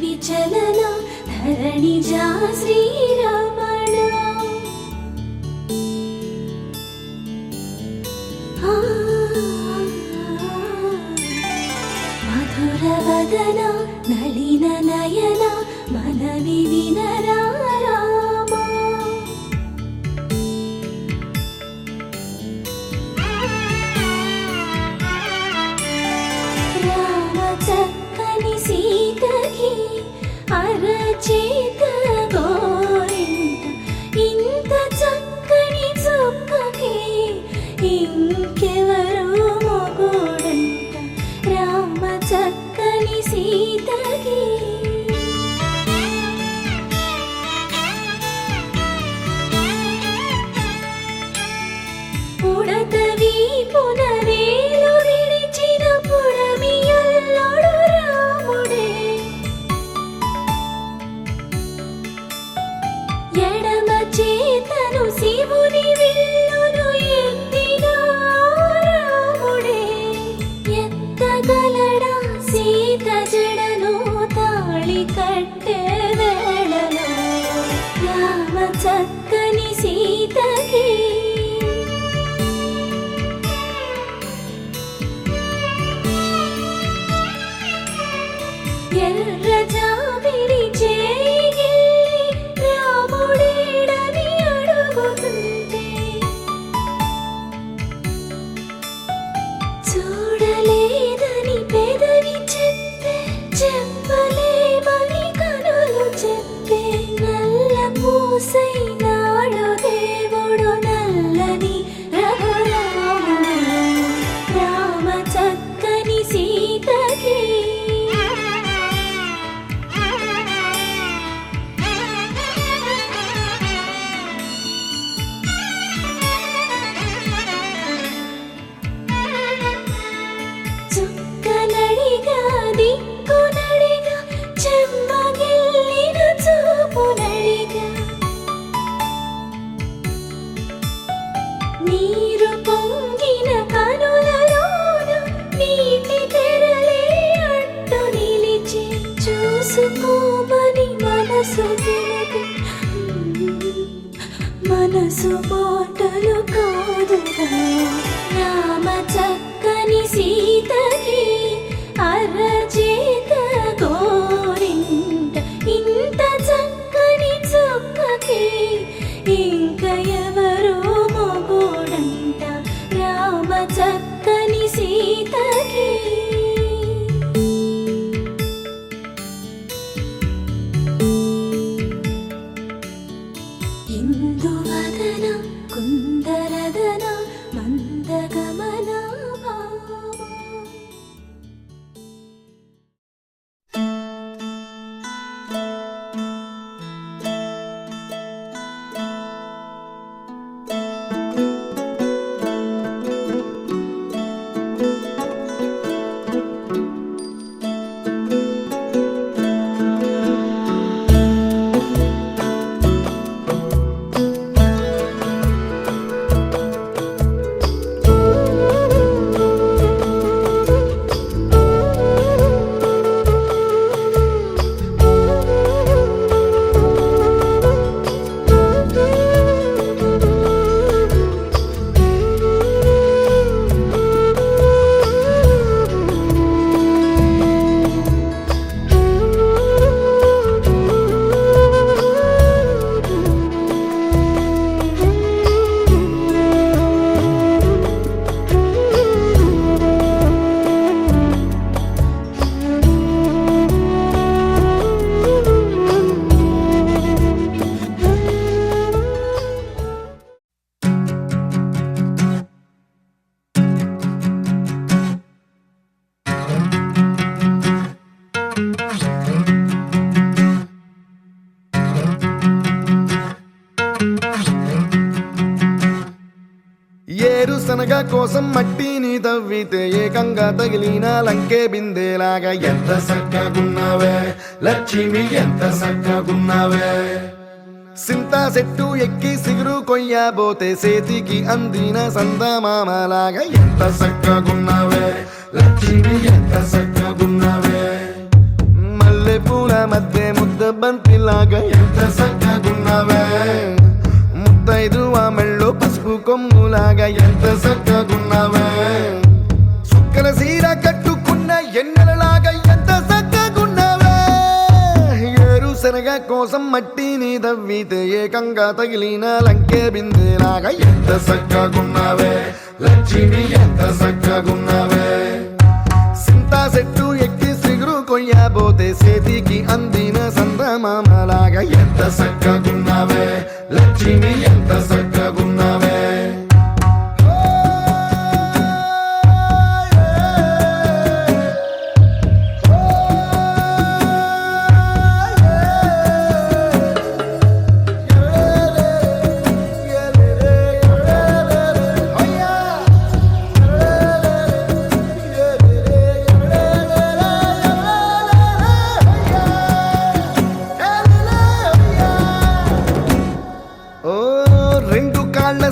विचलन धरणिजा श्रीरमण मधुरवदन नलिन నయన మనవి వినరా రామా. రామ చక్కని సీతకి అరచేత గోరింట ఇంత చక్కని చుక్కకి ఇంకెవరు మొగుడంట. రామ చక్కని సీతకి ఉడత వీపున వేలు విడిచిన పుడమియల్లుడు రాముడే. ఎడమ చేతను శివుని విల్లును ఎత్తిన రాముడే. ఎత్తగలడా సీత జడను తాళి కట్టె వేళలో. రామ చక్కని సీతకి ఎర్ర జాబిలి చేయి రాముడేడని అడుగుతుంటే చూడలేదని పెదవి చెప్పే చెప్పలేమని కనులు చెప్పే. నల్ల పూసై నాడు దేవుడు నల్లని రఘురాముడు. రామ చక్కని సీతకి చుక్కనడిగా దిక్కునడిగా చెమ్మగిల్లిన చూపునడిగా. నీరు పొంగిన కనులలోన నీటి తెరలే అడ్డు నిలిచి చూసుకోమని మనసు తెలిపి మనసు మాటలు కాదుగా. రామ చక్కని సీతకి అరచేత గోరింట ఇంత చక్కని చుక్కకి ఇంక ఎవరు మొగుడంట. రామ చక్కని సీతకి ఇందువదన కుందరదన మందగమన భామ. ఏరుశనగ కోసం మట్టిని తవ్వితే ఏకంగా తగిలిన లంకే బిందేలాగా ఎంత సక్కగున్నావే లక్ష్మి, ఎంత సక్కగున్నావే. సింతా చెట్టు ఎక్కి సిగురు కొయ్యబోతే చేతికి అందిన సందమామలాగా ఎంత సక్కగున్నావే లక్ష్మి, ఎంత సక్కగున్నావే. మల్లె పూల మధ్య ముద్ద బంతిలాగా ఎంత సక్కగున్నావే. ముద్దైదు ఆ మెళ్ళో పసుపు కొమ్ములాగా ఎంత సక్కగున్నావే. చుక్కల సీర కట్టుకున్న ఎన్నెలలాగా ఎంత సక్కగున్నావే. శనగ కోసం మట్టిని దవ్వితే ఏకంగా తగిలిన లంకే బిందెలాగా ఎంత సక్కగున్నావే లక్ష్మి ఎంత సక్కగున్నావే సింతా చెట్టు ఎక్కి సిగురు కొయ్యబోతే చేతికి అందిన సందమామలాగా ఎంత సక్కగున్నావే లక్ష్మి ఎంత సక్కగున్నావే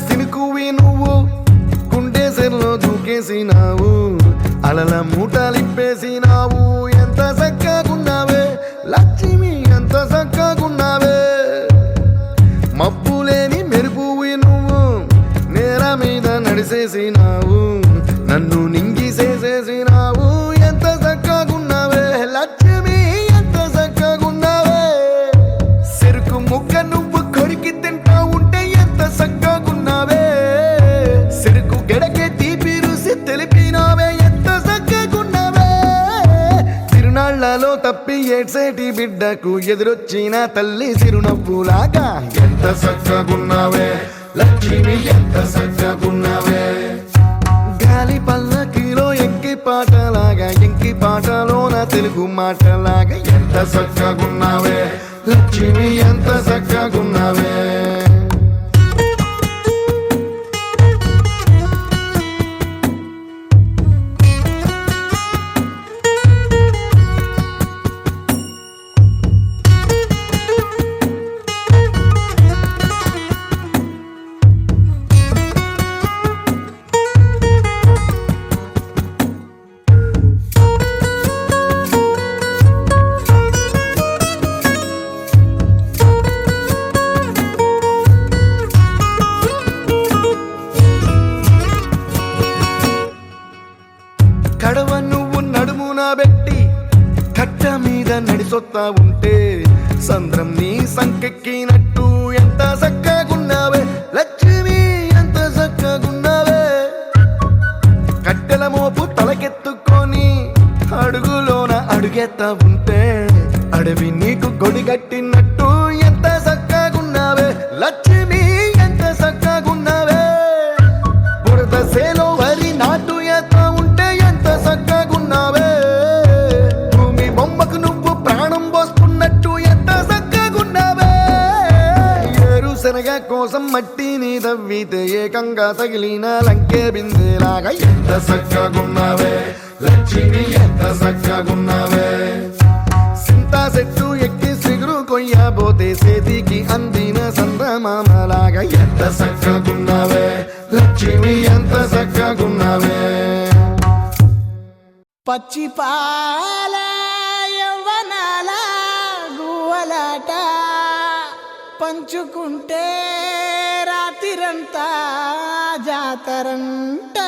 సినుకువి నువ్వు గుండె సెల్లో దూకేసినావు అలల మూటలిప్పేసినావు ఎంత చక్కగున్నావే లక్ష్మి ఎంత చక్కగున్నావే మబ్బులేని మెరుపువి నువ్వు నేల మీద నడిసేసినావు నన్ను నింగిసేసేసినావు ఎంత చక్కగున్నావే లక్ష్మి ఎంత చక్కగున్నావే చెరుకు ముక్క నువ్వు కొరికి తింటా ఉంటే ఎంత చక్కగున్నావే చెరుకు గెడకే తీపి రుసి తెలిపినావే ఎంత చక్కగున్నావే తిరునాళ్లలో తప్పి ఏడ్సేటి బిడ్డకు ఎదురొచ్చిన తల్లి చిరునవ్వులాగా ఎంత చక్కగున్నావే లక్ష్మి ఎంత చక్కగున్నావే గాలి పల్లకిలో ఎంకి పాటలాగా ఎంకి పాటలోన తెలుగు మాటలాగా ఎంత చక్కగున్నావే లక్ష్మి ఎంత చక్కగున్నావే కడవ నువ్వు నడుమున పెట్టి కట్ట మీద నడిసొత్తా ఉంటే సంద్రం నీ సంకెక్కినట్టు ఎంత చక్కగున్నావే లక్ష్మి ఎంత చక్కగున్నావే కట్టెల మోపు తలకెత్తుకొని అడుగులోన అడుగెత్తా ఉంటే అడవి నీకు గొడిగట్టినట్టు ఎంత చక్కగున్నావే లక్ష్మి ఎంత చక్కగున్నావే బురద సేలో వరి నాటు ఎత్తా ఉంటే ఎంత చక్కగున్నావే భూమి బొమ్మకు నువ్వు ప్రాణం పోస్తున్నట్టు ఎంత చక్కగున్నావే ఏరుశనగ కోసం మట్టిని దవ్వితే ఏకంగా తగిలిన లంకే బిందెలాగా ఎంత చక్కగున్నావే లక్ష్మి ఎంత చక్కగున్నావే సింతా చెట్టు ఎక్కి సిగురు కొయ్యబోతే చేతికి అందిన సందమామలాగా ఎంత చక్కగున్నావే లక్ష్మి ఎంత చక్కగున్నావే పచ్చి పాల యవ్వనాల గువ్వలాట పంచుకుంటే రాత్రిరంతా జాతరంట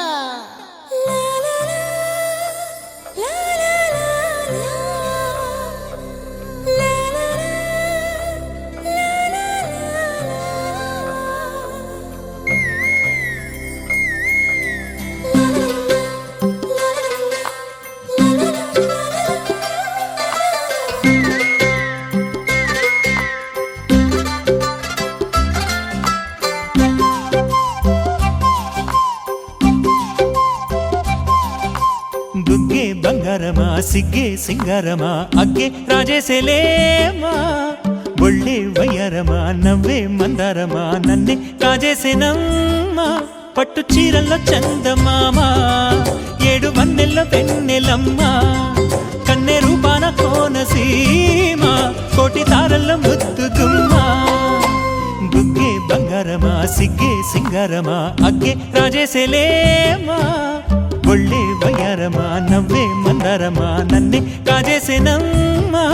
బుగ్గే బంగారమా సిగ్గే సింగారమా అగ్గే రాజేసేలేమా ఒళ్ళే వయ్యారమా నవ్వే మందారమా నన్నే కాజేసేనమ్మా పట్టు చీరల్లో చందమామా ఏడు వన్నెల్లో వెన్నెలమ్మా కన్నె రూపాన కోనసీమా కోటి తారల్లో ముద్దుగుమ్మా బుగ్గే బంగారమా సిగ్గే సింగారమా అగ్గే రాజేసేలేమా ఒళ్ళే వయ్యారమా నవ్వే మందారమా నన్నే కాజేసేనమ్మా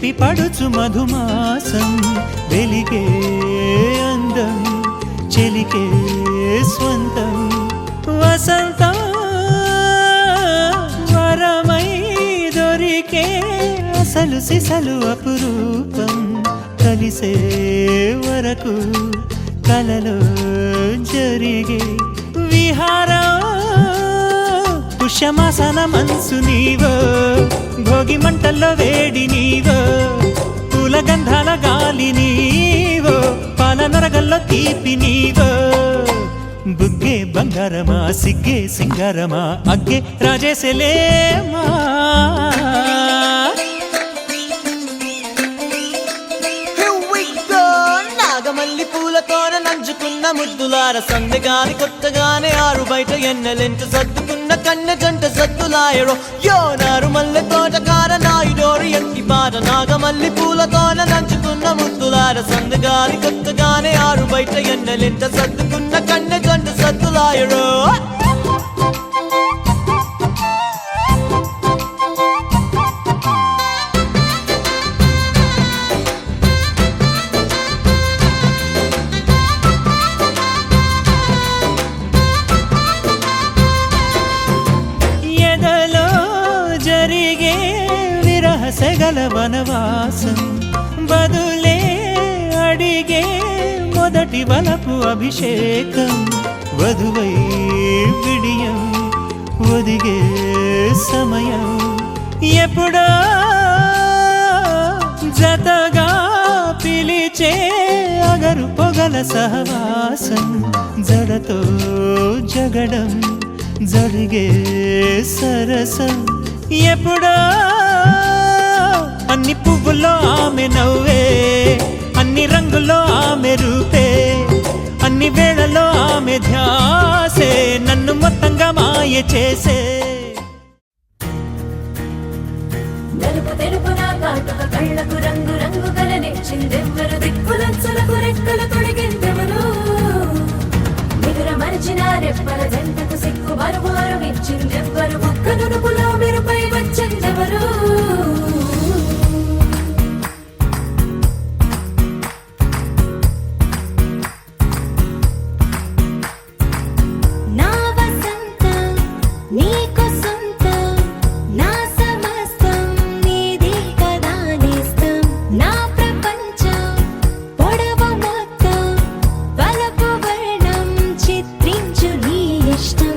చిలిపి పడుచు మధుమాసం వెలిగే అందం చెలికే స్వంతం వసంతం వరమై దొరికే అసలు సిసలు అపురూపం కలిసే వరకు కలలో జరిగే విహారం పుష్యమాసన మనసు నీవో భోగి మంటల్లో వేడి నీవో పూల గంధాల గాలి నీవో పాల నరగల్లో తీపి నీవో బుగ్గే బంగారమా సిగ్గే సింగారమా అగ్గే రాజేసలేమా నాగమల్లి పూలతోన నంచుకున్న ముద్దులార సందగాని కొత్తగానే ఆరు బయట ఎన్నెలెంట సర్దుకున్న కన్నె జంట సద్దులాయరో యో నారు మల్లె తోటకార నాయుడోరు ఎక్కి పాట నాగమల్లి పూలతోన నంచుకున్న ముద్దులార సందగాని కొత్తగానే ఆరు బయట ఎన్నెలెంట సర్దుకున్న కన్నె జంట సద్దులాయరో సెగల వనవాసం బదులే అడిగే మొదటి వలపు అభిషేకం వధువై విడియం ఒదిగే సమయం ఎప్పుడో జతగా పిలిచే అగరు పొగల సహవాసం జడతో జగడం జరిగే సరసం ఎప్పుడో అన్ని పువ్వుల్లో ఆమె నవ్వే అన్ని రంగుల్లో ఆమె రూపే అన్ని వేళలో ఆమె ధ్యాసే నన్ను మొత్తంగా మాయ చేసే నలుపు తెలుపు నా కాటుక కళ్ళకు రంగు రంగు కలనిచ్చిందెవ్వరు దిక్కులంచులకు రెక్కలు తొడిగిందెవరు నిదుర మరిచిన రెప్పల జంటకు సిక్కు మరుమారు ఇచ్చిందెవ్వరు ఒక్క నునుపులో మెరుపై వచ్చిందెవరు చిత్రించు నీ ఇష్టం